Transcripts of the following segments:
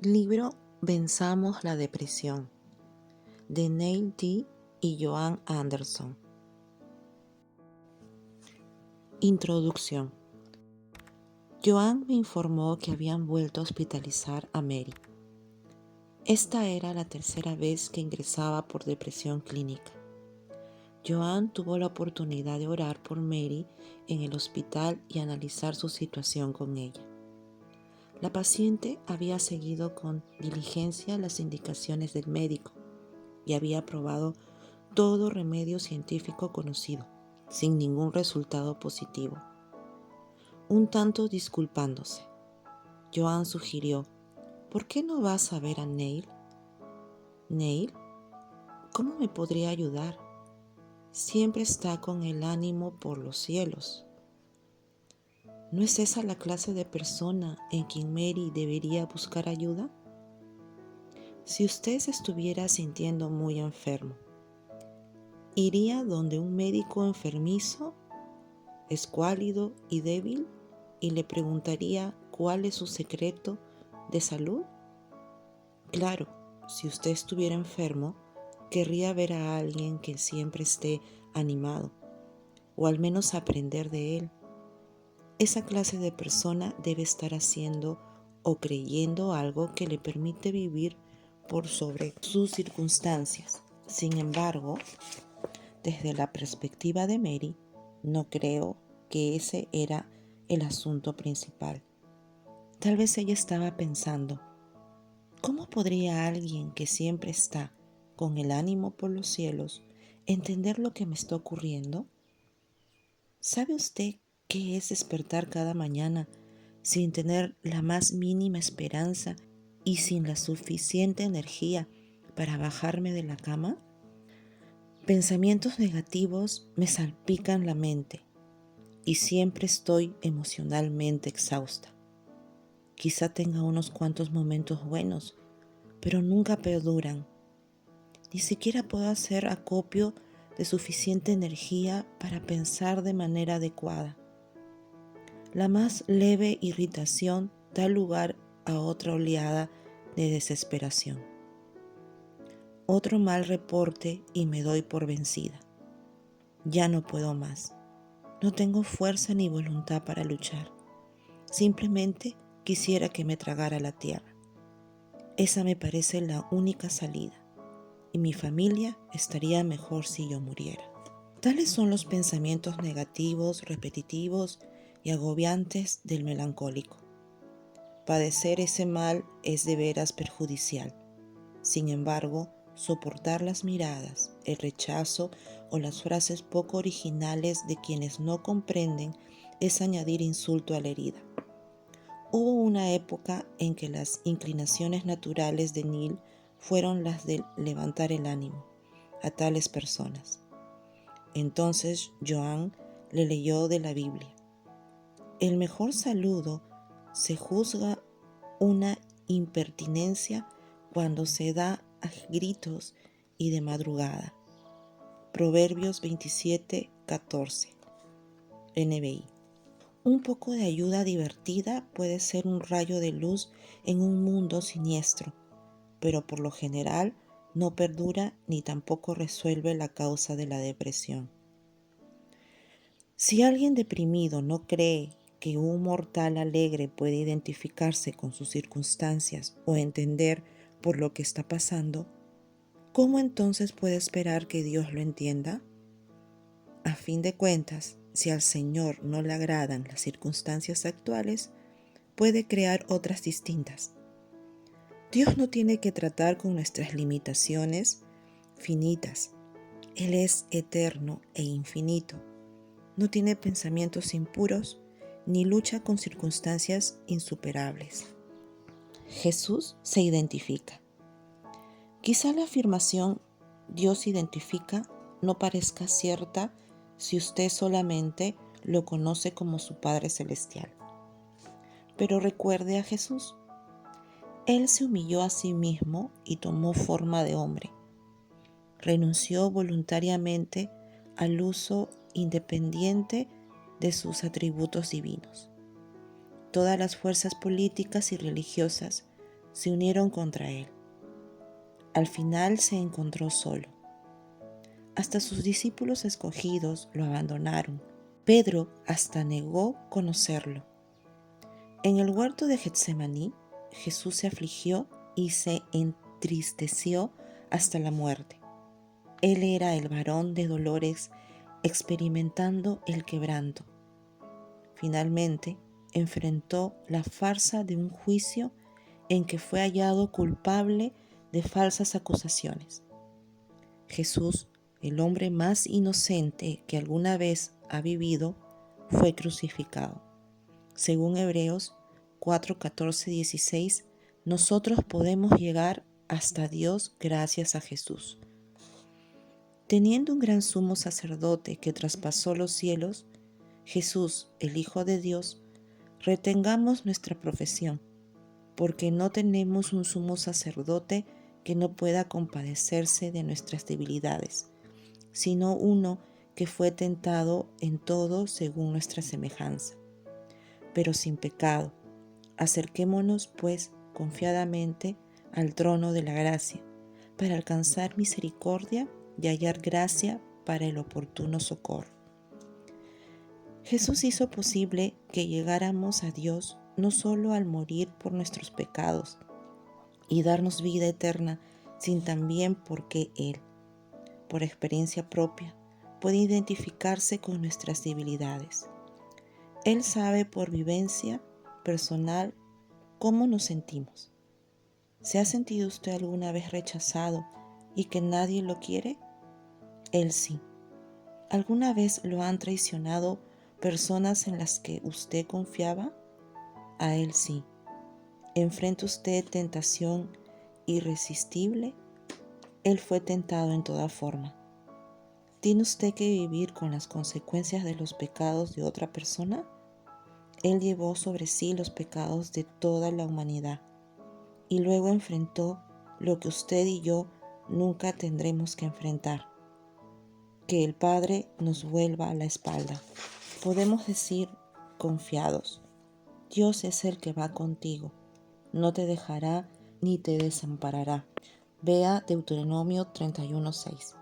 Libro Venzamos la depresión, de Neil D. y Joan Anderson. Introducción. Joan me informó que habían vuelto a hospitalizar a Mary. Esta era la tercera vez que ingresaba por depresión clínica. Joan tuvo la oportunidad de orar por Mary en el hospital y analizar su situación con ella. La paciente había seguido con diligencia las indicaciones del médico y había probado todo remedio científico conocido, sin ningún resultado positivo. Un tanto disculpándose, Joan sugirió: ¿por qué no vas a ver a Neil? ¿Neil? ¿Cómo me podría ayudar? Siempre está con el ánimo por los cielos. ¿No es esa la clase de persona en quien Mary debería buscar ayuda? Si usted se estuviera sintiendo muy enfermo, ¿iría donde un médico enfermizo, escuálido y débil, y le preguntaría cuál es su secreto de salud? Claro, si usted estuviera enfermo, querría ver a alguien que siempre esté animado, o al menos aprender de él. Esa clase de persona debe estar haciendo o creyendo algo que le permite vivir por sobre sus circunstancias. Sin embargo, desde la perspectiva de Mary, no creo que ese era el asunto principal. Tal vez ella estaba pensando: ¿cómo podría alguien que siempre está con el ánimo por los cielos entender lo que me está ocurriendo? ¿Sabe usted qué es despertar cada mañana sin tener la más mínima esperanza y sin la suficiente energía para bajarme de la cama? Pensamientos negativos me salpican la mente y siempre estoy emocionalmente exhausta. Quizá tenga unos cuantos momentos buenos, pero nunca perduran. Ni siquiera puedo hacer acopio de suficiente energía para pensar de manera adecuada. La más leve irritación da lugar a otra oleada de desesperación. Otro mal reporte y me doy por vencida. Ya no puedo más. No tengo fuerza ni voluntad para luchar. Simplemente quisiera que me tragara la tierra. Esa me parece la única salida, y mi familia estaría mejor si yo muriera. Tales son los pensamientos negativos, repetitivos y agobiantes del melancólico. Padecer ese mal es de veras perjudicial. Sin embargo, soportar las miradas, el rechazo o las frases poco originales de quienes no comprenden es añadir insulto a la herida. Hubo una época en que las inclinaciones naturales de Neil fueron las de levantar el ánimo a tales personas. Entonces Joan le leyó de la Biblia: el mejor saludo se juzga una impertinencia cuando se da a gritos y de madrugada. Proverbios 27:14, NBI. Un poco de ayuda divertida puede ser un rayo de luz en un mundo siniestro, pero por lo general no perdura ni tampoco resuelve la causa de la depresión. Si alguien deprimido no cree que un mortal alegre puede identificarse con sus circunstancias o entender por lo que está pasando, ¿cómo entonces puede esperar que Dios lo entienda? A fin de cuentas, si al Señor no le agradan las circunstancias actuales, puede crear otras distintas. Dios no tiene que tratar con nuestras limitaciones finitas. Él es eterno e infinito. No tiene pensamientos impuros ni lucha con circunstancias insuperables. Jesús se identifica. Quizá la afirmación Dios identifica no parezca cierta si usted solamente lo conoce como su Padre Celestial. Pero recuerde a Jesús. Él se humilló a sí mismo y tomó forma de hombre. Renunció voluntariamente al uso independiente de sus atributos divinos. Todas las fuerzas políticas y religiosas se unieron contra él. Al final se encontró solo. Hasta sus discípulos escogidos lo abandonaron. Pedro hasta negó conocerlo. En el huerto de Getsemaní, Jesús se afligió y se entristeció hasta la muerte. Él era el varón de dolores, experimentando el quebranto. Finalmente, enfrentó la farsa de un juicio en que fue hallado culpable de falsas acusaciones. Jesús, el hombre más inocente que alguna vez ha vivido, fue crucificado. Según Hebreos 4, 14, 16, nosotros podemos llegar hasta Dios gracias a Jesús. Teniendo un gran sumo sacerdote que traspasó los cielos, Jesús, el Hijo de Dios, retengamos nuestra profesión, porque no tenemos un sumo sacerdote que no pueda compadecerse de nuestras debilidades, sino uno que fue tentado en todo según nuestra semejanza, pero sin pecado. Acerquémonos, pues, confiadamente al trono de la gracia, para alcanzar misericordia y hallar gracia para el oportuno socorro. Jesús hizo posible que llegáramos a Dios no solo al morir por nuestros pecados y darnos vida eterna, sino también porque Él, por experiencia propia, puede identificarse con nuestras debilidades. Él sabe por vivencia personal cómo nos sentimos. ¿Se ha sentido usted alguna vez rechazado y que nadie lo quiere? Él sí. ¿Alguna vez lo han traicionado personas en las que usted confiaba? A Él sí. ¿Enfrenta usted tentación irresistible? Él fue tentado en toda forma. ¿Tiene usted que vivir con las consecuencias de los pecados de otra persona? Él llevó sobre sí los pecados de toda la humanidad y luego enfrentó lo que usted y yo nunca tendremos que enfrentar. Que el Padre nos vuelva a la espalda. Podemos decir confiados: Dios es el que va contigo, no te dejará ni te desamparará. Vea Deuteronomio 31:6.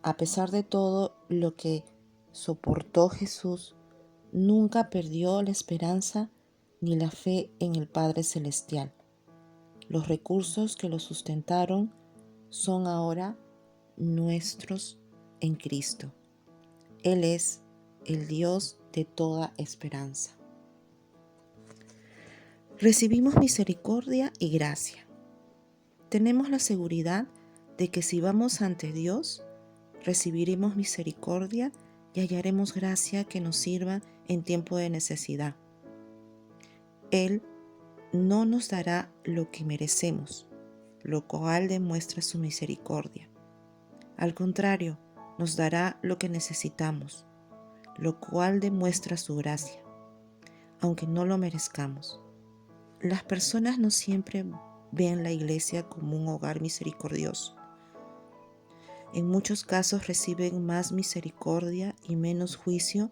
A pesar de todo lo que soportó Jesús, nunca perdió la esperanza ni la fe en el Padre Celestial. Los recursos que lo sustentaron son ahora nuestros en Cristo. Él es el Dios de toda esperanza. Recibimos misericordia y gracia. Tenemos la seguridad de que si vamos ante Dios, recibiremos misericordia y hallaremos gracia que nos sirva en tiempo de necesidad. Él no nos dará lo que merecemos, lo cual demuestra su misericordia. Al contrario, nos dará lo que necesitamos, lo cual demuestra su gracia, aunque no lo merezcamos. Las personas no siempre ven la iglesia como un hogar misericordioso. En muchos casos reciben más misericordia y menos juicio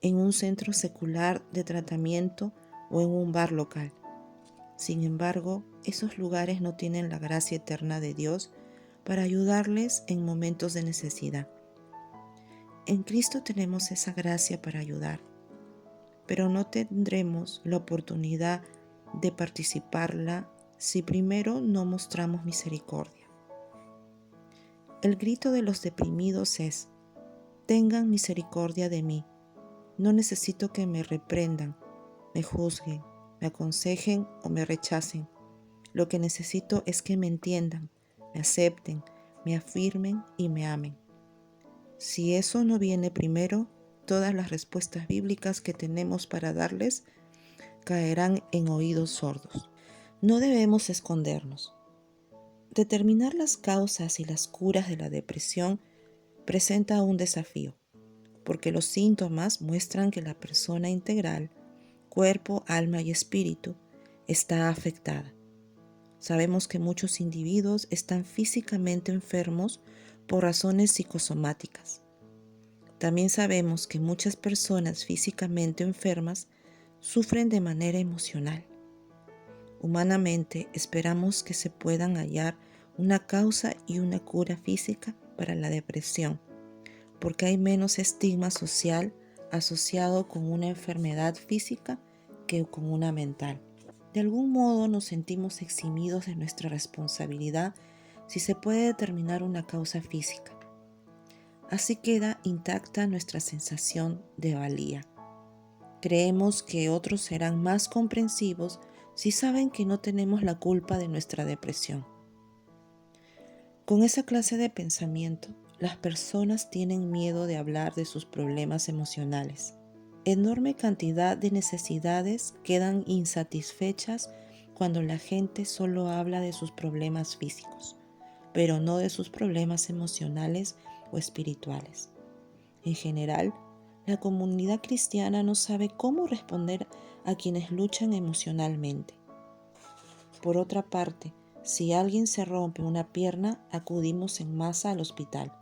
en un centro secular de tratamiento o en un bar local. Sin embargo, esos lugares no tienen la gracia eterna de Dios para ayudarles en momentos de necesidad. En Cristo tenemos esa gracia para ayudar, pero no tendremos la oportunidad de participarla si primero no mostramos misericordia. El grito de los deprimidos es: tengan misericordia de mí. No necesito que me reprendan, me juzguen, me aconsejen o me rechacen. Lo que necesito es que me entiendan, me acepten, me afirmen y me amen. Si eso no viene primero, todas las respuestas bíblicas que tenemos para darles caerán en oídos sordos. No debemos escondernos. Determinar las causas y las curas de la depresión presenta un desafío, porque los síntomas muestran que la persona integral, cuerpo, alma y espíritu, está afectada. Sabemos que muchos individuos están físicamente enfermos por razones psicosomáticas. También sabemos que muchas personas físicamente enfermas sufren de manera emocional. Humanamente esperamos que se puedan hallar una causa y una cura física para la depresión, porque hay menos estigma social asociado con una enfermedad física que con una mental. De algún modo nos sentimos eximidos de nuestra responsabilidad si se puede determinar una causa física. Así queda intacta nuestra sensación de valía. Creemos que otros serán más comprensivos si saben que no tenemos la culpa de nuestra depresión. Con esa clase de pensamiento, las personas tienen miedo de hablar de sus problemas emocionales. Enorme cantidad de necesidades quedan insatisfechas cuando la gente solo habla de sus problemas físicos, pero no de sus problemas emocionales o espirituales. En general, la comunidad cristiana no sabe cómo responder a quienes luchan emocionalmente. Por otra parte, si alguien se rompe una pierna, acudimos en masa al hospital.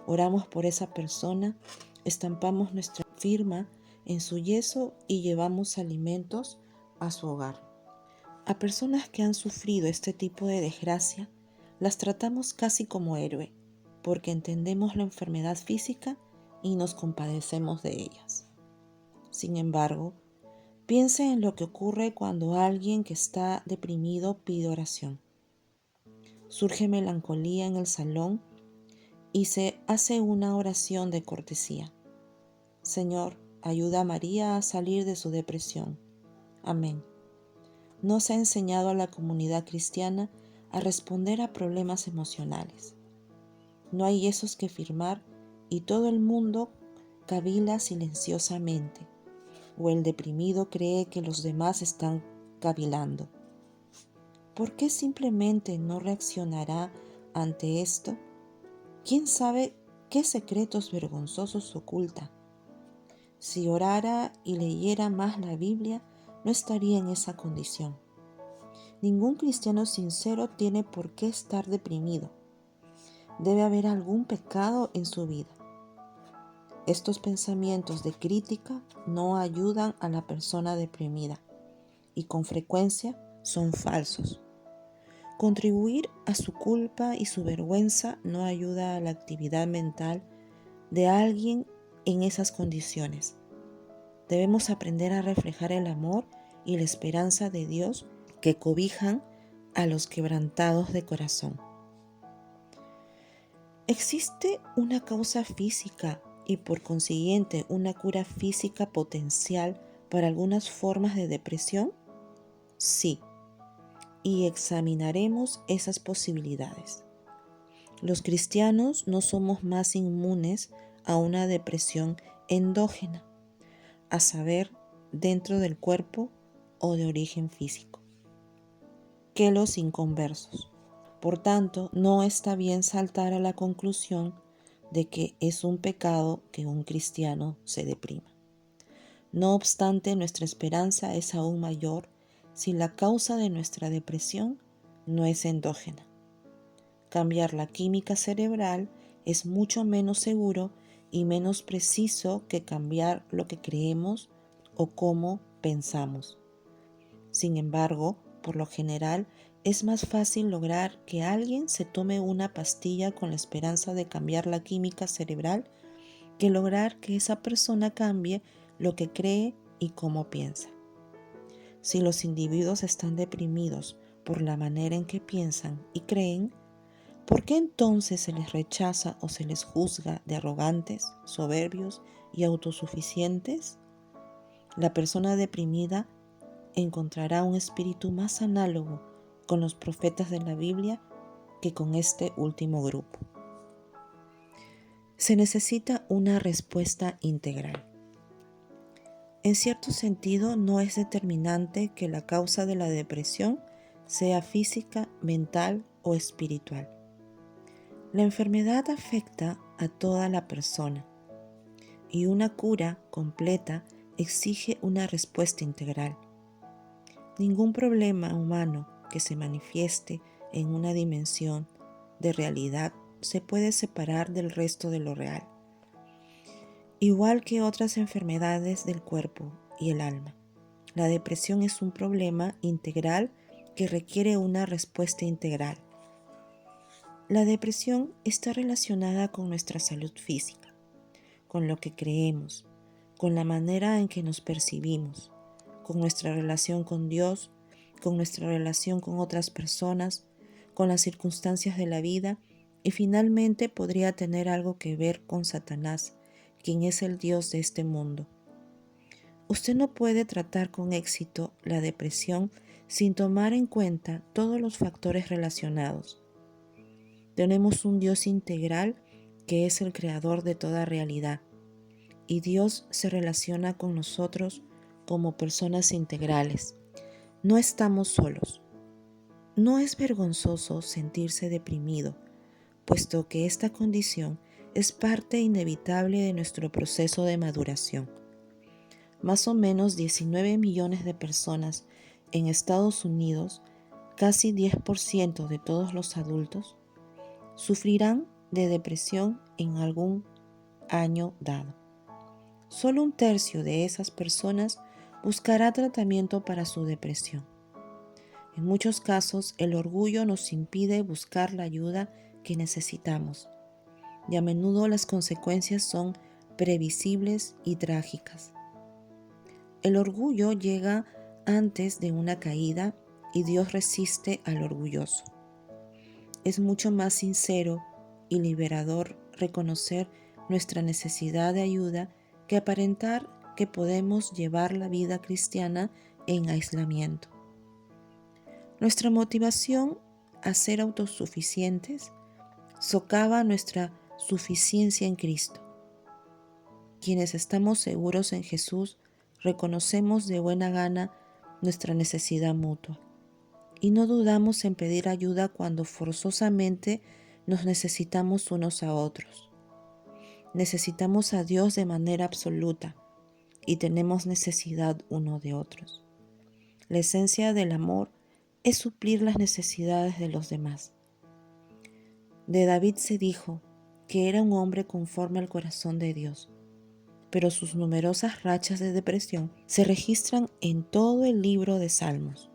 Oramos por esa persona, estampamos nuestra firma en su yeso y llevamos alimentos a su hogar. A personas que han sufrido este tipo de desgracia, las tratamos casi como héroe, porque entendemos la enfermedad física y nos compadecemos de ellas. Sin embargo, piense en lo que ocurre cuando alguien que está deprimido pide oración. Surge melancolía en el salón y se hace una oración de cortesía. Señor, ayuda a María a salir de su depresión. Amén. No se ha enseñado a la comunidad cristiana a responder a problemas emocionales. No hay yesos que firmar y todo el mundo cavila silenciosamente, o el deprimido cree que los demás están cavilando. ¿Por qué simplemente no reaccionará ante esto? ¿Quién sabe qué secretos vergonzosos oculta? Si orara y leyera más la Biblia, no estaría en esa condición. Ningún cristiano sincero tiene por qué estar deprimido. Debe haber algún pecado en su vida. Estos pensamientos de crítica no ayudan a la persona deprimida y con frecuencia son falsos. Contribuir a su culpa y su vergüenza no ayuda a la actividad mental de alguien en esas condiciones. Debemos aprender a reflejar el amor y la esperanza de Dios que cobijan a los quebrantados de corazón. ¿Existe una causa física y por consiguiente una cura física potencial para algunas formas de depresión? Sí, y examinaremos esas posibilidades. Los cristianos no somos más inmunes a una depresión endógena, a saber, dentro del cuerpo o de origen físico, que los inconversos. Por tanto, no está bien saltar a la conclusión de que es un pecado que un cristiano se deprima. No obstante, nuestra esperanza es aún mayor si la causa de nuestra depresión no es endógena. Cambiar la química cerebral es mucho menos seguro y menos preciso que cambiar lo que creemos o cómo pensamos. Sin embargo, por lo general, es más fácil lograr que alguien se tome una pastilla con la esperanza de cambiar la química cerebral que lograr que esa persona cambie lo que cree y cómo piensa. Si los individuos están deprimidos por la manera en que piensan y creen, ¿por qué entonces se les rechaza o se les juzga de arrogantes, soberbios y autosuficientes? La persona deprimida encontrará un espíritu más análogo con los profetas de la Biblia que con este último grupo. Se necesita una respuesta integral. En cierto sentido, no es determinante que la causa de la depresión sea física, mental o espiritual. La enfermedad afecta a toda la persona y una cura completa exige una respuesta integral. Ningún problema humano que se manifieste en una dimensión de realidad se puede separar del resto de lo real, igual que otras enfermedades del cuerpo y el alma. La depresión es un problema integral que requiere una respuesta integral. La depresión está relacionada con nuestra salud física, con lo que creemos, con la manera en que nos percibimos, con nuestra relación con Dios, con nuestra relación con otras personas, con las circunstancias de la vida y finalmente podría tener algo que ver con Satanás, quien es el Dios de este mundo. Usted no puede tratar con éxito la depresión sin tomar en cuenta todos los factores relacionados. Tenemos un Dios integral que es el creador de toda realidad, y Dios se relaciona con nosotros como personas integrales. No estamos solos. No es vergonzoso sentirse deprimido, puesto que esta condición es parte inevitable de nuestro proceso de maduración. Más o menos 19 millones de personas en Estados Unidos, casi 10% de todos los adultos, sufrirán de depresión en algún año dado. Solo un tercio de esas personas buscará tratamiento para su depresión. En muchos casos, el orgullo nos impide buscar la ayuda que necesitamos, y a menudo las consecuencias son previsibles y trágicas. El orgullo llega antes de una caída y Dios resiste al orgulloso. Es mucho más sincero y liberador reconocer nuestra necesidad de ayuda que aparentar que podemos llevar la vida cristiana en aislamiento. Nuestra motivación a ser autosuficientes socava nuestra suficiencia en Cristo. Quienes estamos seguros en Jesús reconocemos de buena gana nuestra necesidad mutua y no dudamos en pedir ayuda cuando forzosamente nos necesitamos unos a otros. Necesitamos a Dios de manera absoluta y tenemos necesidad uno de otros. La esencia del amor es suplir las necesidades de los demás. De David se dijo que era un hombre conforme al corazón de Dios, pero sus numerosas rachas de depresión se registran en todo el libro de Salmos.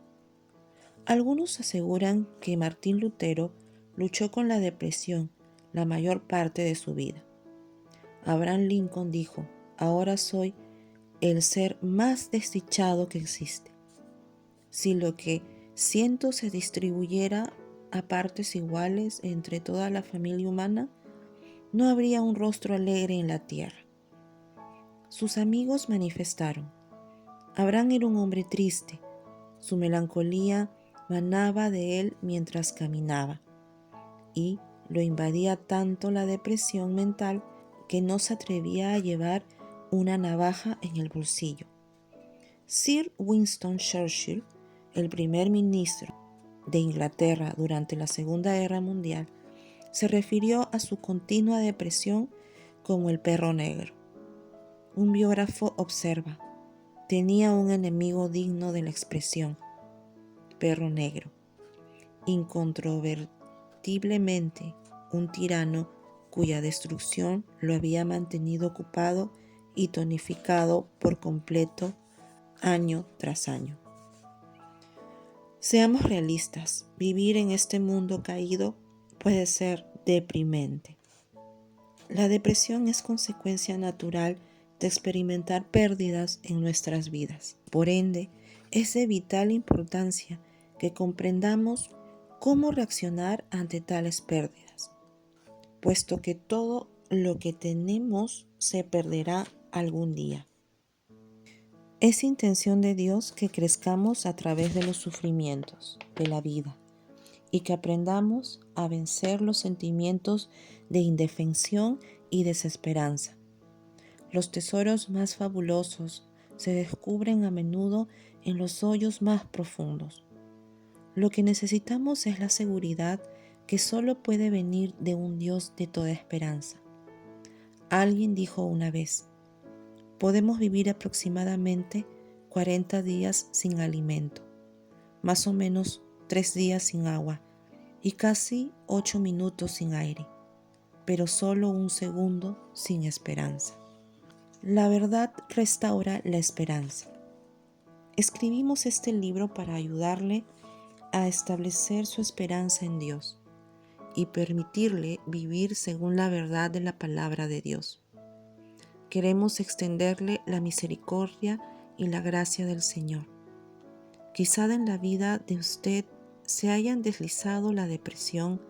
Algunos aseguran que Martín Lutero luchó con la depresión la mayor parte de su vida. Abraham Lincoln dijo: "Ahora soy el ser más desdichado que existe. Si lo que siento se distribuyera a partes iguales entre toda la familia humana, no habría un rostro alegre en la tierra". Sus amigos manifestaron: Abraham era un hombre triste, su melancolía manaba de él mientras caminaba, y lo invadía tanto la depresión mental que no se atrevía a llevar una navaja en el bolsillo. Sir Winston Churchill, el primer ministro de Inglaterra durante la Segunda Guerra Mundial, se refirió a su continua depresión como el perro negro. Un biógrafo observa: tenía un enemigo digno de la expresión, perro negro, incontrovertiblemente un tirano cuya destrucción lo había mantenido ocupado y tonificado por completo año tras año. Seamos realistas, vivir en este mundo caído puede ser deprimente. La depresión es consecuencia natural de experimentar pérdidas en nuestras vidas. Por ende, es de vital importancia que comprendamos cómo reaccionar ante tales pérdidas, puesto que todo lo que tenemos se perderá algún día. Es intención de Dios que crezcamos a través de los sufrimientos de la vida y que aprendamos a vencer los sentimientos de indefensión y desesperanza. Los tesoros más fabulosos se descubren a menudo en los hoyos más profundos. Lo que necesitamos es la seguridad que solo puede venir de un Dios de toda esperanza. Alguien dijo una vez: podemos vivir aproximadamente 40 días sin alimento, más o menos 3 días sin agua y casi 8 minutos sin aire, pero solo un segundo sin esperanza. La verdad restaura la esperanza. Escribimos este libro para ayudarle a establecer su esperanza en Dios y permitirle vivir según la verdad de la palabra de Dios. Queremos extenderle la misericordia y la gracia del Señor. Quizá en la vida de usted se hayan deslizado la depresión,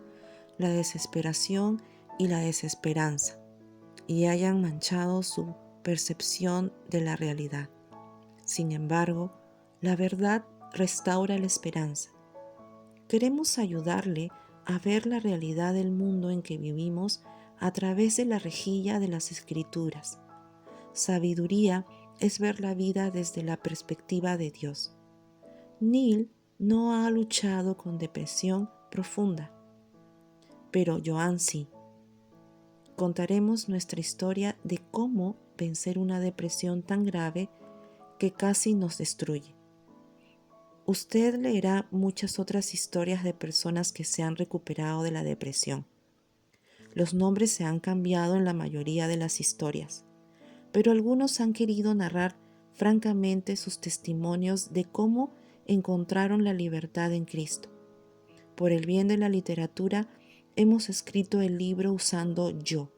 la desesperación y la desesperanza, y hayan manchado su percepción de la realidad. Sin embargo, la verdad restaura la esperanza. Queremos ayudarle a ver la realidad del mundo en que vivimos a través de la rejilla de las Escrituras. Sabiduría es ver la vida desde la perspectiva de Dios. Neil no ha luchado con depresión profunda, pero Joan sí. Contaremos nuestra historia de cómo vencer una depresión tan grave que casi nos destruye. Usted leerá muchas otras historias de personas que se han recuperado de la depresión. Los nombres se han cambiado en la mayoría de las historias, pero algunos han querido narrar francamente sus testimonios de cómo encontraron la libertad en Cristo. Por el bien de la literatura, hemos escrito el libro usando yo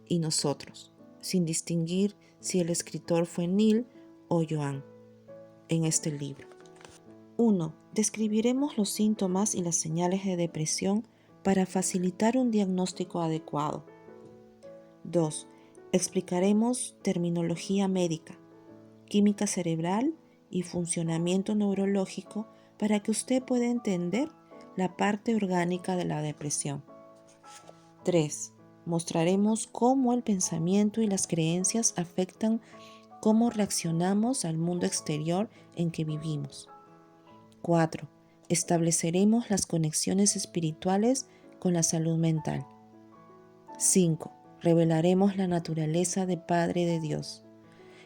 y nosotros, sin distinguir si el escritor fue Neil o Joan en este libro. 1. Describiremos los síntomas y las señales de depresión para facilitar un diagnóstico adecuado. 2. Explicaremos terminología médica, química cerebral y funcionamiento neurológico para que usted pueda entender la parte orgánica de la depresión. 3. Mostraremos cómo el pensamiento y las creencias afectan cómo reaccionamos al mundo exterior en que vivimos. 4. Estableceremos las conexiones espirituales con la salud mental. 5. Revelaremos la naturaleza de Padre de Dios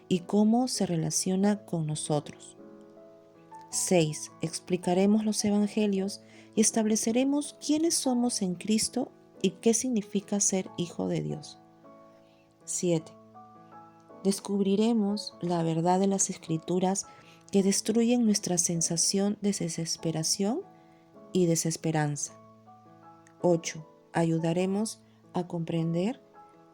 y cómo se relaciona con nosotros. 6. Explicaremos los evangelios y estableceremos quiénes somos en Cristo y qué significa ser hijo de Dios. 7. Descubriremos la verdad de las Escrituras que destruyen nuestra sensación de desesperación y desesperanza. 8. Ayudaremos a comprender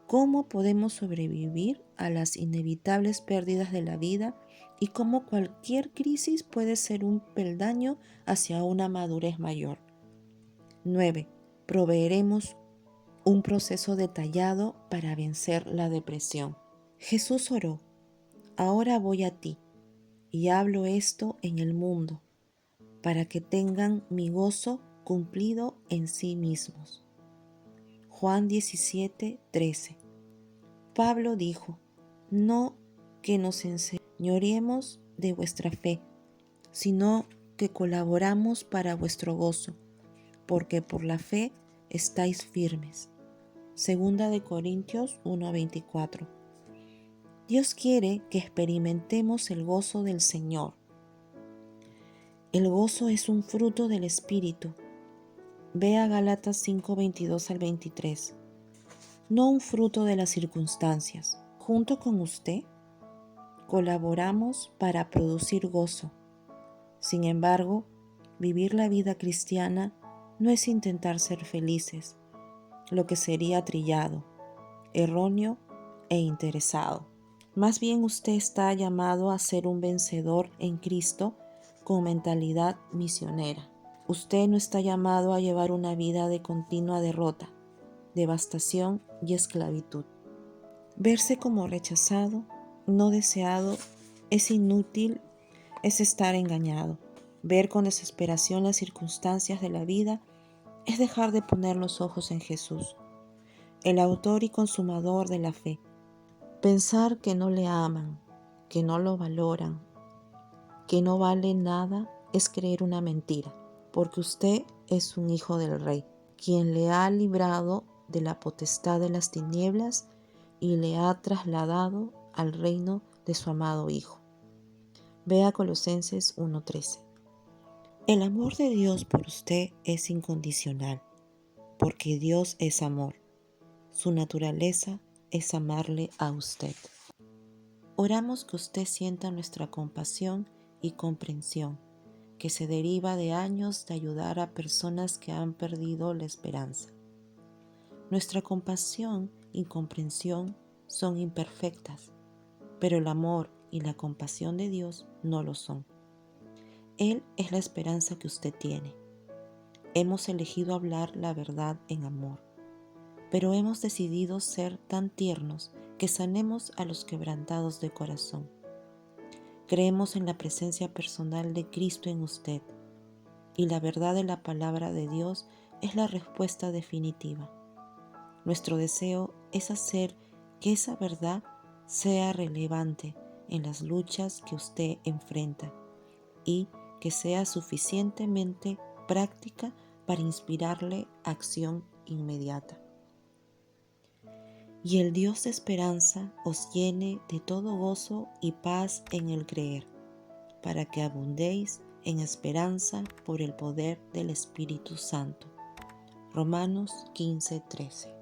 cómo podemos sobrevivir a las inevitables pérdidas de la vida y cómo cualquier crisis puede ser un peldaño hacia una madurez mayor. 9. Proveeremos un proceso detallado para vencer la depresión. Jesús oró: ahora voy a ti y hablo esto en el mundo, para que tengan mi gozo cumplido en sí mismos. Juan 17:13. Pablo dijo: no que nos enseñoreemos de vuestra fe, sino que colaboramos para vuestro gozo, porque por la fe estáis firmes. Segunda de Corintios 1:24. Dios quiere que experimentemos el gozo del Señor. El gozo es un fruto del Espíritu. Vea Gálatas 5:22 al 23. No un fruto de las circunstancias. Junto con usted, colaboramos para producir gozo. Sin embargo, vivir la vida cristiana no es intentar ser felices, lo que sería trillado, erróneo e interesado. Más bien usted está llamado a ser un vencedor en Cristo con mentalidad misionera. Usted no está llamado a llevar una vida de continua derrota, devastación y esclavitud. Verse como rechazado, no deseado, es inútil, es estar engañado. Ver con desesperación las circunstancias de la vida es dejar de poner los ojos en Jesús, el autor y consumador de la fe. Pensar que no le aman, que no lo valoran, que no vale nada es creer una mentira, porque usted es un hijo del Rey, quien le ha librado de la potestad de las tinieblas y le ha trasladado al reino de su amado Hijo. Vea Colosenses 1:13. El amor de Dios por usted es incondicional, porque Dios es amor. Su naturaleza es amarle a usted. Oramos que usted sienta nuestra compasión y comprensión que se deriva de años de ayudar a personas que han perdido la esperanza. Nuestra compasión y comprensión son imperfectas, pero el amor y la compasión de Dios no lo son. Él es la esperanza que usted tiene. Hemos elegido hablar la verdad en amor, pero hemos decidido ser tan tiernos que sanemos a los quebrantados de corazón. Creemos en la presencia personal de Cristo en usted, y la verdad de la palabra de Dios es la respuesta definitiva. Nuestro deseo es hacer que esa verdad sea relevante en las luchas que usted enfrenta y que sea suficientemente práctica para inspirarle acción inmediata. Y el Dios de esperanza os llene de todo gozo y paz en el creer, para que abundéis en esperanza por el poder del Espíritu Santo. Romanos 15:13.